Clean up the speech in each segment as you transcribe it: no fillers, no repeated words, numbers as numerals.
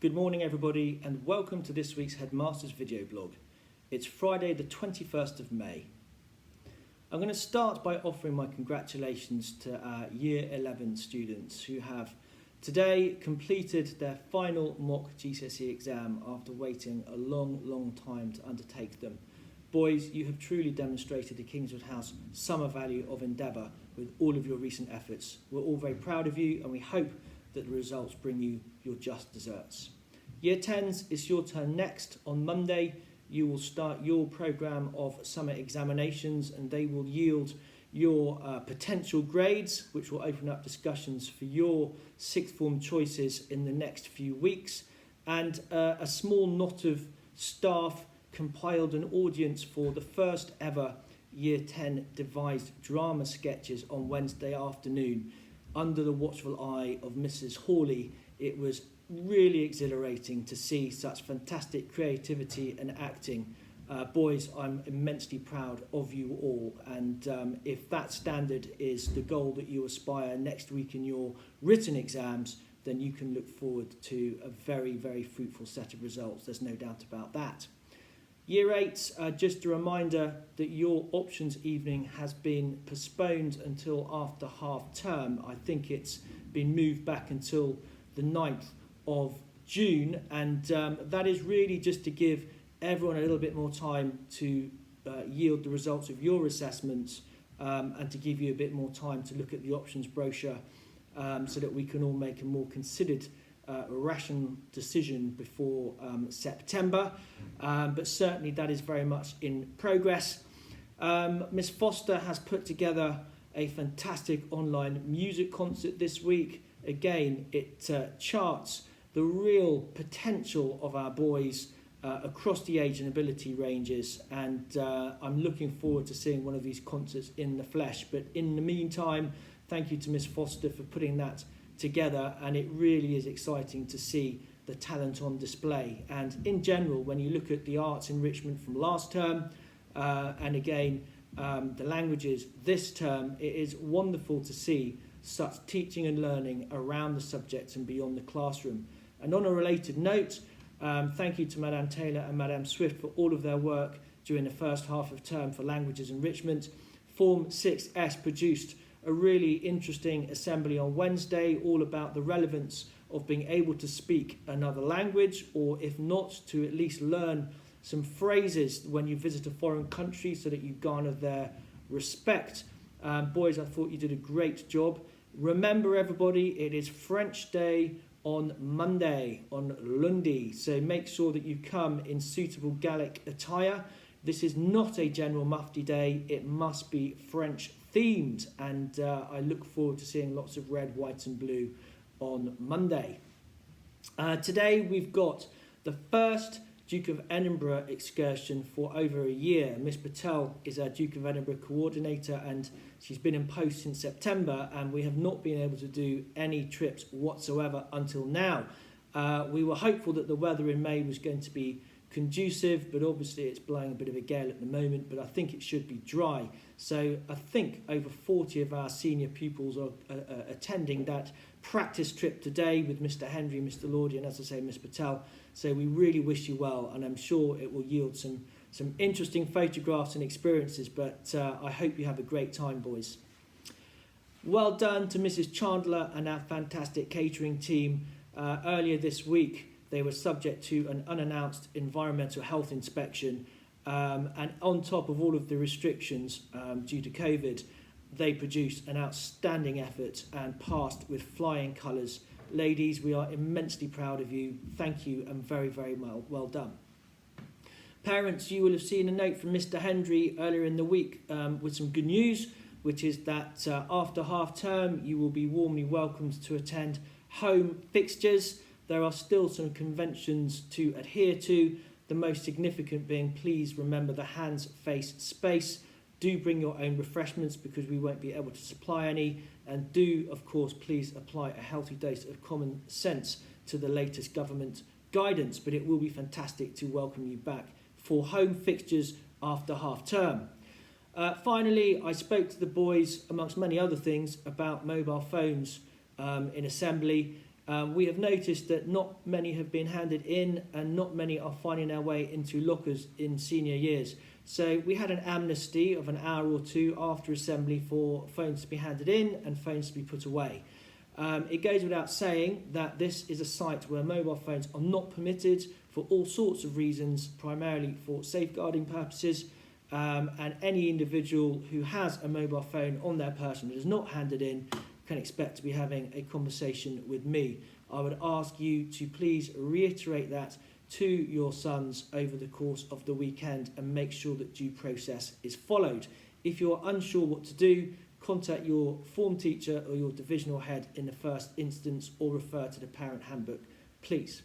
Good morning everybody and welcome to this week's Headmasters video blog. It's Friday the 21st of May. I'm going to start by offering my congratulations to our Year 11 students who have today completed their final mock GCSE exam after waiting a long time to undertake them. Boys, you have truly demonstrated the Kingswood House summer value of endeavour with all of your recent efforts. We're all very proud of you and we hope that the results bring you your just desserts. Year 10s, it's your turn next. On Monday, you will start your programme of summer examinations and they will yield your potential grades, which will open up discussions for your sixth form choices in the next few weeks. And a small knot of staff compiled an audience for the first ever Year 10 devised drama sketches on Wednesday afternoon. Under the watchful eye of Mrs. Hawley, it was really exhilarating to see such fantastic creativity and acting. Boys, I'm immensely proud of you all, and if that standard is the goal that you aspire next week in your written exams, then you can look forward to a very fruitful set of results. There's no doubt about that. Year 8, just a reminder that your options evening has been postponed until after half term. I think it's been moved back until the 9th of June, and that is really just to give everyone a little bit more time to yield the results of your assessments and to give you a bit more time to look at the options brochure so that we can all make a more considered rational decision before September, but certainly that is very much in progress. Miss Foster has put together a fantastic online music concert this week. Again, it charts the real potential of our boys across the age and ability ranges, and I'm looking forward to seeing one of these concerts in the flesh. But in the meantime, thank you to Miss Foster for putting that together, and it really is exciting to see the talent on display. And in general, when you look at the arts enrichment from last term and again the languages this term, it is wonderful to see such teaching and learning around the subjects and beyond the classroom. And on a related note, thank you to Madame Taylor and Madame Swift for all of their work during the first half of term for languages enrichment. Form 6S produced a really interesting assembly on Wednesday, all about the relevance of being able to speak another language, or if not, to at least learn some phrases when you visit a foreign country so that you garner their respect. Boys, I thought you did a great job. Remember everybody, it is French Day on Monday, on Lundi, so make sure that you come in suitable Gallic attire. This is not a general mufti day, it must be French themed, and I look forward to seeing lots of red, white and blue on Monday. Today we've got the first Duke of Edinburgh excursion for over a year. Miss Patel is our Duke of Edinburgh coordinator and she's been in post since September, and we have not been able to do any trips whatsoever until now. We were hopeful that the weather in May was going to be conducive, but obviously it's blowing a bit of a gale at the moment, but I think it should be dry. So I think over 40 of our senior pupils are attending that practice trip today with Mr. Henry, Mr. Lordy, and as I say, Miss Patel. So we really wish you well, and I'm sure it will yield some interesting photographs and experiences, but I hope you have a great time, boys. Well done to Mrs. Chandler and our fantastic catering team. Earlier this week, they were subject to an unannounced environmental health inspection, and on top of all of the restrictions due to COVID, they produced an outstanding effort and passed with flying colours. Ladies, we are immensely proud of you. Thank you and very well done. Parents, you will have seen a note from Mr. Henry earlier in the week with some good news, which is that after half term you will be warmly welcomed to attend home fixtures. There are still some conventions to adhere to, the most significant being please remember the hands, face, space. Do bring your own refreshments because we won't be able to supply any, and do of course please apply a healthy dose of common sense to the latest government guidance, but it will be fantastic to welcome you back for home fixtures after half term. Finally, I spoke to the boys amongst many other things about mobile phones in assembly. We have noticed that not many have been handed in and not many are finding their way into lockers in senior years. So we had an amnesty of an hour or two after assembly for phones to be handed in and phones to be put away. It goes without saying that this is a site where mobile phones are not permitted for all sorts of reasons, primarily for safeguarding purposes, and any individual who has a mobile phone on their person that is not handed in can expect to be having a conversation with me. I would ask you to please reiterate that to your sons over the course of the weekend and make sure that due process is followed. If you're unsure what to do, contact your form teacher or your divisional head in the first instance, or refer to the parent handbook, please.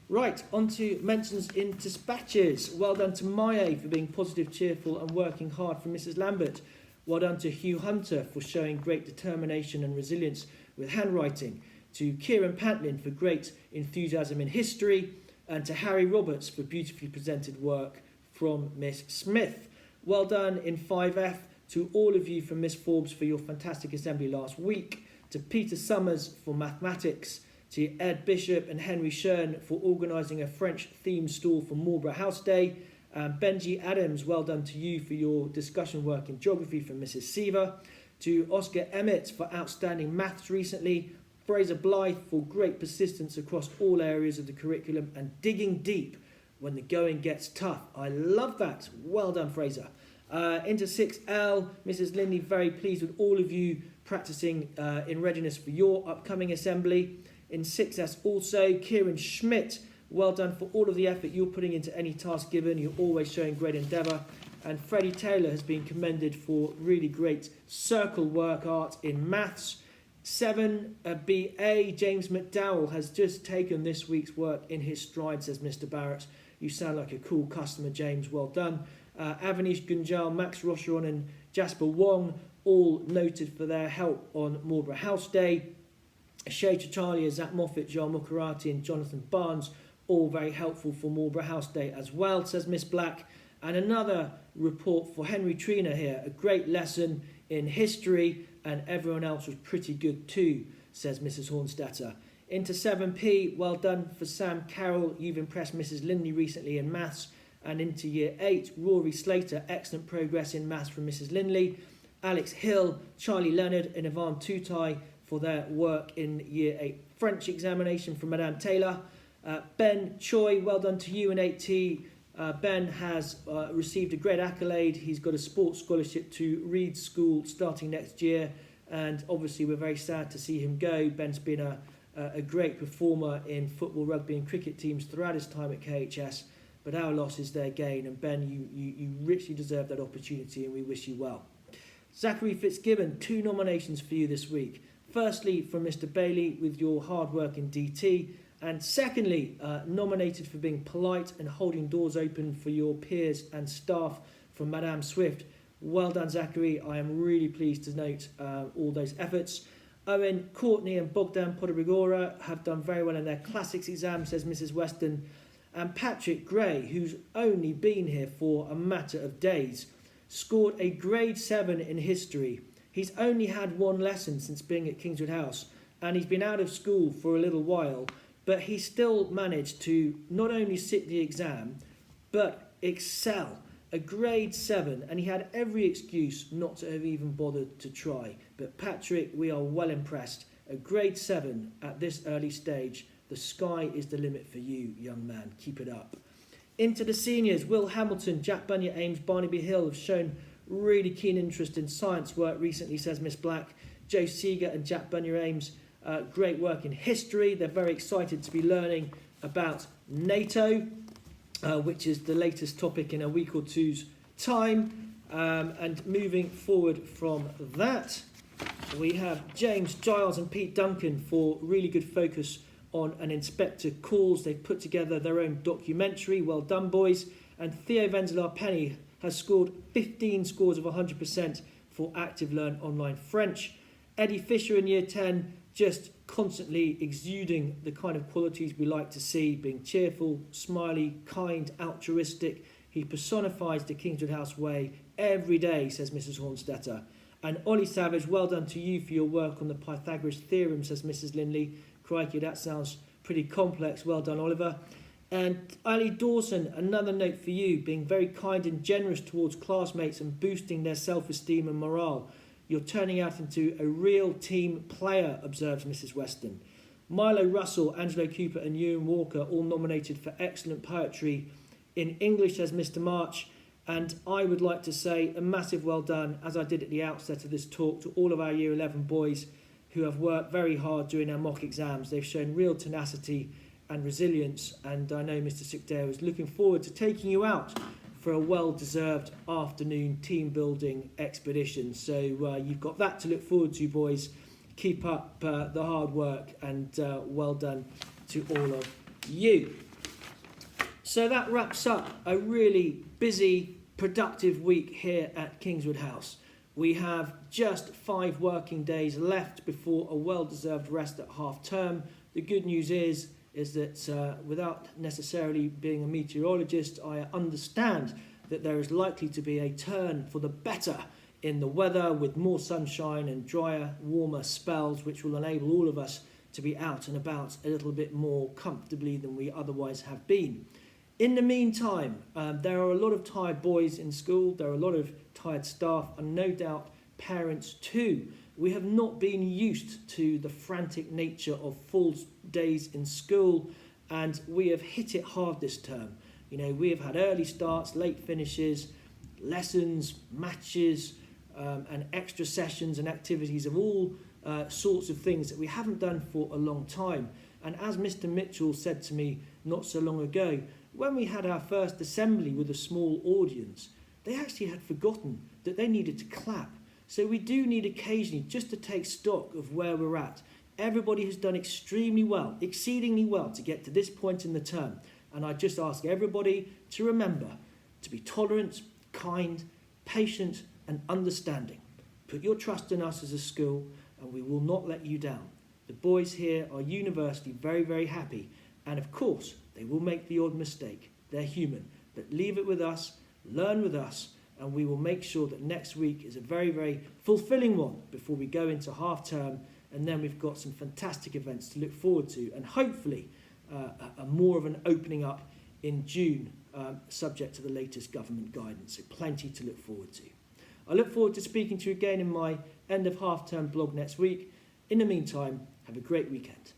Right, on to mentions in dispatches. Well done to Maya for being positive, cheerful and working hard for Mrs. Lambert. Well done to Hugh Hunter for showing great determination and resilience with handwriting. To Kieran Pantlin for great enthusiasm in history. And to Harry Roberts for beautifully presented work from Miss Smith. Well done in 5F to all of you from Miss Forbes for your fantastic assembly last week. To Peter Summers for mathematics. To Ed Bishop and Henry Shern for organising a French themed stall for Marlborough House Day. Benji Adams, well done to you for your discussion work in geography from Mrs. Seaver. To Oscar Emmett for outstanding maths recently. Fraser Blythe for great persistence across all areas of the curriculum and digging deep when the going gets tough. I love that. Well done, Fraser. Into 6L, Mrs. Lindley, very pleased with all of you practicing in readiness for your upcoming assembly. In 6S also, Kieran Schmidt, well done for all of the effort you're putting into any task given. You're always showing great endeavour. And Freddie Taylor has been commended for really great circle work art in maths. 7BA, James McDowell has just taken this week's work in his stride, says Mr. Barrett. You sound like a cool customer, James. Well done. Avanish Gunjal, Max Rocheron and Jasper Wong, all noted for their help on Marlborough House Day. Shay Chachalia, Zach Moffat, John Mukarati and Jonathan Barnes, all very helpful for Marlborough House Day as well, says Miss Black. And another report for Henry Trina here, a great lesson in history, and everyone else was pretty good too, says Mrs. Hornstetter. Into 7P, well done for Sam Carroll, you've impressed Mrs. Lindley recently in maths. And into year 8, Rory Slater, excellent progress in maths from Mrs. Lindley. Alex Hill, Charlie Leonard and Yvonne Tutai for their work in year 8 French examination from Madame Taylor. Ben Choi, well done to you in 8T. Ben has received a great accolade. He's got a sports scholarship to Reed School starting next year, and obviously we're very sad to see him go. Ben's been a great performer in football, rugby and cricket teams throughout his time at KHS, but our loss is their gain, and Ben, you richly deserve that opportunity and we wish you well. Zachary Fitzgibbon, 2 nominations for you this week. Firstly, from Mr. Bailey with your hard work in DT, and secondly, nominated for being polite and holding doors open for your peers and staff from Madame Swift. Well done, Zachary. I am really pleased to note all those efforts. Owen, Courtney and Bogdan Podobrigora have done very well in their classics exam, says Mrs. Weston. And Patrick Gray, who's only been here for a matter of days, scored a grade 7 in history. He's only had 1 lesson since being at Kingswood House, and he's been out of school for a little while, but he still managed to not only sit the exam, but excel. A grade 7, and he had every excuse not to have even bothered to try. But Patrick, we are well impressed. A grade 7 at this early stage. The sky is the limit for you, young man. Keep it up. Into the seniors, Will Hamilton, Jack Bunyard Ames, Barnaby Hill have shown really keen interest in science work recently, says Miss Black. Joe Seeger and Jack Bunyard Ames, great work in history. They're very excited to be learning about NATO, which is the latest topic in a week or two's time. And moving forward from that, we have James Giles and Pete Duncan for really good focus on an inspector calls. They've put together their own documentary. Well done, boys. And Theo Venzelar Penny has scored 15 scores of 100% for Active Learn Online French. Eddie Fisher in year 10, just constantly exuding the kind of qualities we like to see, being cheerful, smiley, kind, altruistic. He personifies the Kingswood House way every day, says Mrs. Hornstetter. And Ollie Savage, well done to you for your work on the Pythagoras theorem, says Mrs. Lindley. Crikey, that sounds pretty complex. Well done, Oliver. And Ali Dawson, another note for you, being very kind and generous towards classmates and boosting their self-esteem and morale. You're turning out into a real team player, observes Mrs. Weston. Milo Russell, Angelo Cooper and Ewan Walker all nominated for excellent poetry in English as Mr. March. And I would like to say a massive well done, as I did at the outset of this talk, to all of our Year 11 boys who have worked very hard during our mock exams. They've shown real tenacity and resilience, and I know Mr. Sukdale is looking forward to taking you out for a well-deserved afternoon team-building expedition. So you've got that to look forward to, boys. Keep up the hard work, and well done to all of you. So that wraps up a really busy, productive week here at Kingswood House. We have just 5 working days left before a well-deserved rest at half-term. The good news is that without necessarily being a meteorologist, I understand that there is likely to be a turn for the better in the weather, with more sunshine and drier, warmer spells, which will enable all of us to be out and about a little bit more comfortably than we otherwise have been. In the meantime, there are a lot of tired boys in school, there are a lot of tired staff, and no doubt parents too. We have not been used to the frantic nature of full days in school, and we have hit it hard this term. You know, we have had early starts, late finishes, lessons, matches, and extra sessions and activities of all sorts of things that we haven't done for a long time. And as Mr. Mitchell said to me not so long ago, when we had our first assembly with a small audience, they actually had forgotten that they needed to clap. So we do need occasionally just to take stock of where we're at. Everybody has done extremely well, exceedingly well, to get to this point in the term. And I just ask everybody to remember to be tolerant, kind, patient and understanding. Put your trust in us as a school and we will not let you down. The boys here are universally very, very happy. And of course, they will make the odd mistake. They're human. But leave it with us, learn with us, and we will make sure that next week is a very, very fulfilling one before we go into half term. And then we've got some fantastic events to look forward to, and hopefully a more of an opening up in June, subject to the latest government guidance. So plenty to look forward to. I look forward to speaking to you again in my end of half term blog next week. In the meantime, have a great weekend.